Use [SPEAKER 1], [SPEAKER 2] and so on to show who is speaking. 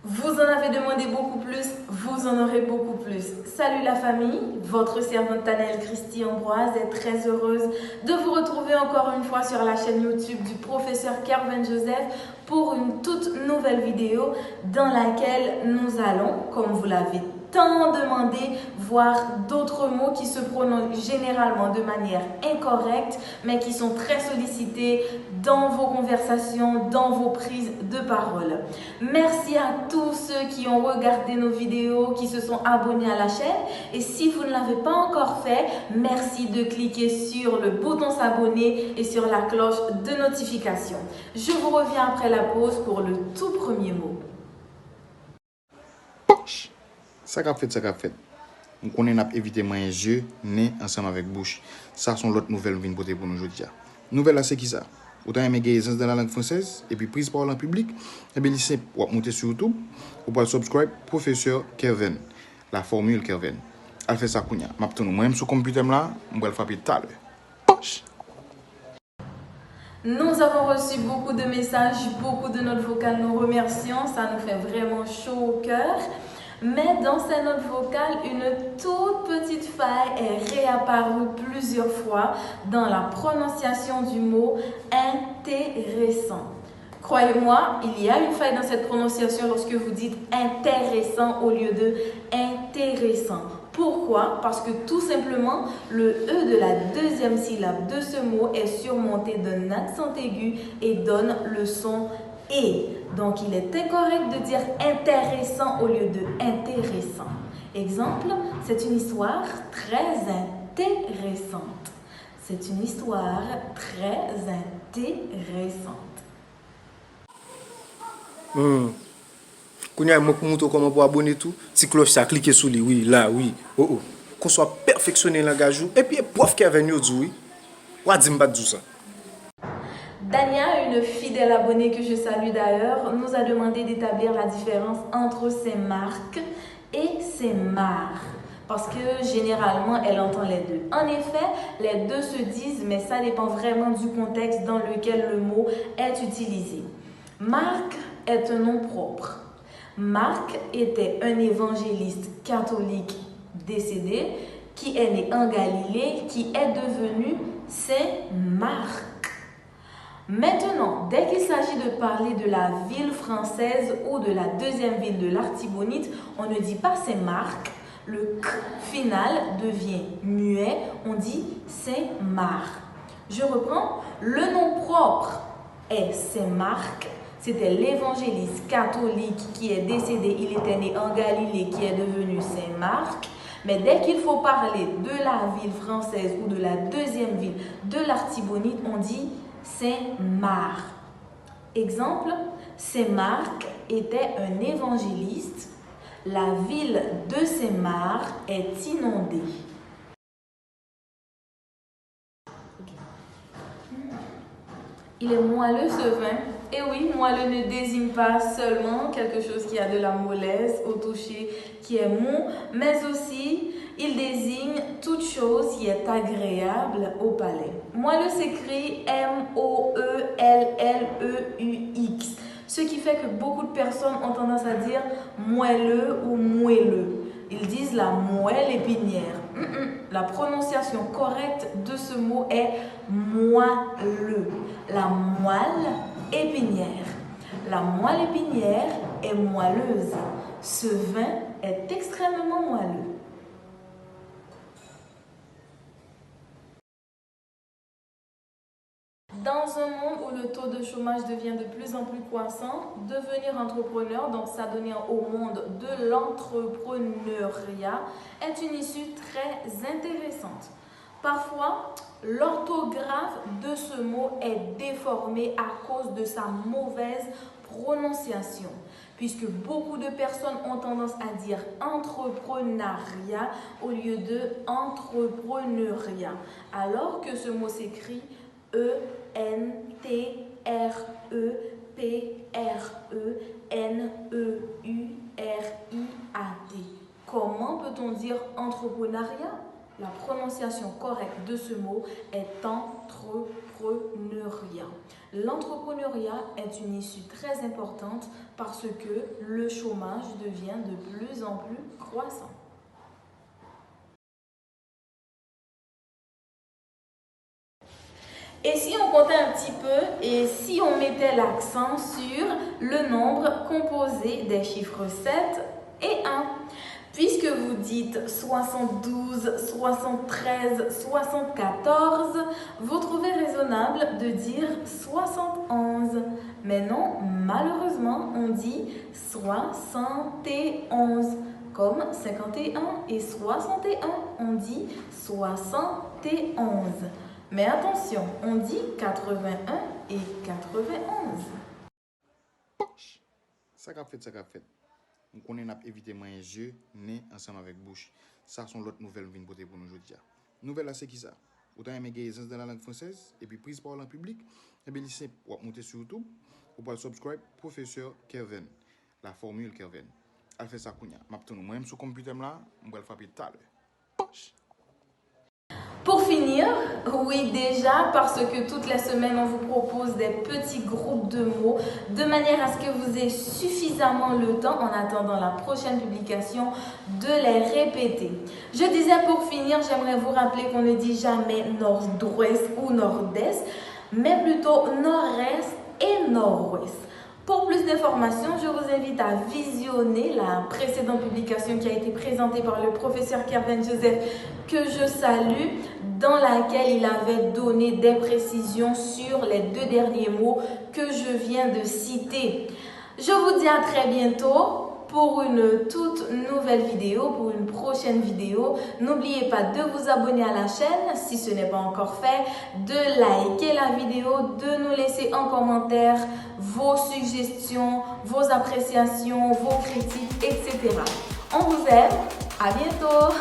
[SPEAKER 1] Vous en avez demandé beaucoup plus, vous en aurez beaucoup plus. Salut la famille, votre servante Tanel Christy Ambroise est très heureuse de vous retrouver encore une fois sur la chaîne YouTube du professeur Kervin Joseph pour une toute nouvelle vidéo dans laquelle nous allons, comme vous l'avez tant demandé, voir d'autres mots qui se prononcent généralement de manière incorrecte, mais qui sont très sollicités dans vos conversations, dans vos prises de parole. Merci à tous ceux qui ont regardé nos vidéos, qui se sont abonnés à la chaîne. Et si vous ne l'avez pas encore fait, merci de cliquer sur le bouton s'abonner et sur la cloche de notification. Je vous reviens après la pause pour le tout premier mot.
[SPEAKER 2] Poche. Ça qu'a fait. On connaît éviter moins yeux, nez ensemble avec bouche. Ça sont l'autre nouvelle vient pour nous aujourd'hui. Nouvelle là c'est qui ça? Autant aimer gaisance dans la langue française et puis prise parole en public, et bien c'est pour monter sur YouTube, ou pour subscribe professeur Kervin. La formule Kervin. Elle fait ça kounya. M'attends moi même sur computer là, on va le faire tout à l'heure. Poche.
[SPEAKER 1] Nous avons reçu beaucoup de messages, beaucoup de notes vocales. Nous remercions, ça nous fait vraiment chaud au cœur. Mais dans ces notes vocales, une toute petite faille est réapparue plusieurs fois dans la prononciation du mot intéressant. Croyez-moi, il y a une faille dans cette prononciation lorsque vous dites intéressant au lieu de intéressant. Pourquoi? Parce que tout simplement, le E de la deuxième syllabe de ce mot est surmonté d'un accent aigu et donne le son E. Donc, il est incorrect de dire intéressant au lieu de intéressant. Exemple, c'est une histoire très intéressante. C'est une histoire très intéressante.
[SPEAKER 3] Quand il y a un mot comment pour abonner tout, si cloche ça cliquer sur lui, oui, là, oui. Oh. Qu'on soit perfectionné le langage et puis prof qui est venu dire oui. Ou dit pas ça.
[SPEAKER 1] Dania, une fidèle abonnée que je salue d'ailleurs, nous a demandé d'établir la différence entre ces marques et ces marques. Parce que généralement, elle entend les deux. En effet, les deux se disent, mais ça dépend vraiment du contexte dans lequel le mot est utilisé. Marc est un nom propre. Marc était un évangéliste catholique décédé qui est né en Galilée, qui est devenu Saint Marc. Maintenant, dès qu'il s'agit de parler de la ville française ou de la deuxième ville de l'Artibonite, on ne dit pas Saint Marc, le K final devient muet, on dit Saint Marc. Je reprends, le nom propre est Saint Marc. C'était l'évangéliste catholique qui est décédé, il était né en Galilée, qui est devenu Saint Marc. Mais dès qu'il faut parler de la ville française ou de la deuxième ville de l'Artibonite, on dit Saint Marc. Exemple, Saint Marc était un évangéliste. La ville de Saint Marc est inondée. Il est moelleux ce vin. Et oui, moelleux ne désigne pas seulement quelque chose qui a de la mollesse au toucher, qui est mou, mais aussi il désigne toute chose qui est agréable au palais. Moelleux s'écrit M-O-E-L-L-E-U-X, ce qui fait que beaucoup de personnes ont tendance à dire moelleux ou moelleux. Ils disent la moelle épinière. La prononciation correcte de ce mot est moelleux. La moelle épinière. La moelle épinière est moelleuse. Ce vin est extrêmement moelleux. Dans un monde où le taux de chômage devient de plus en plus croissant, devenir entrepreneur, donc s'adonner au monde de l'entrepreneuriat, est une issue très intéressante. Parfois, l'orthographe de ce mot est déformée à cause de sa mauvaise prononciation, puisque beaucoup de personnes ont tendance à dire entrepreneuriat au lieu de entrepreneuriat, alors que ce mot s'écrit E-N-T-R-E-P-R-E-N-E-U-R-I-A-T. Comment peut-on dire entrepreneuriat? la prononciation correcte de ce mot est entrepreneuriat. L'entrepreneuriat est une issue très importante parce que le chômage devient de plus en plus croissant. Et si on comptait un petit peu et si on mettait l'accent sur le nombre composé des chiffres 7 et 1? Puisque vous dites 72, 73, 74, vous trouvez raisonnable de dire 71. Mais non, malheureusement, on dit 71. Comme 51 et 61, on dit 71. Mais attention, on dit 81 et 91.
[SPEAKER 2] Ça qu'a fait. On connaît n'a éviter moyen yeux, nez ensemble avec bouche. Ça sont l'autre nouvelle vient pour nous aujourd'hui. Nouvelle là c'est qui ça? Autant aimer gaisance dans la langue française et puis prise parole en public, et bien c'est pour monter sur YouTube ou pour subscribe professeur Kevin. La formule Kevin. Elle fait ça kounya. M'aptonou moi même sur computer là, on va le faire tout à l'heure.
[SPEAKER 1] Pour finir, oui déjà, parce que toutes les semaines, on vous propose des petits groupes de mots de manière à ce que vous ayez suffisamment le temps, en attendant la prochaine publication, de les répéter. Je disais pour finir, j'aimerais vous rappeler qu'on ne dit jamais nord-ouest ou nord-est, mais plutôt nord-est et nord-ouest. Pour plus d'informations, je vous invite à visionner la précédente publication qui a été présentée par le professeur Kevin Joseph, que je salue, dans laquelle il avait donné des précisions sur les deux derniers mots que je viens de citer. Je vous dis à très bientôt pour une toute nouvelle vidéo, pour une prochaine vidéo. N'oubliez pas de vous abonner à la chaîne si ce n'est pas encore fait, de liker la vidéo, de nous laisser en commentaire vos suggestions, vos appréciations, vos critiques, etc. On vous aime, à bientôt!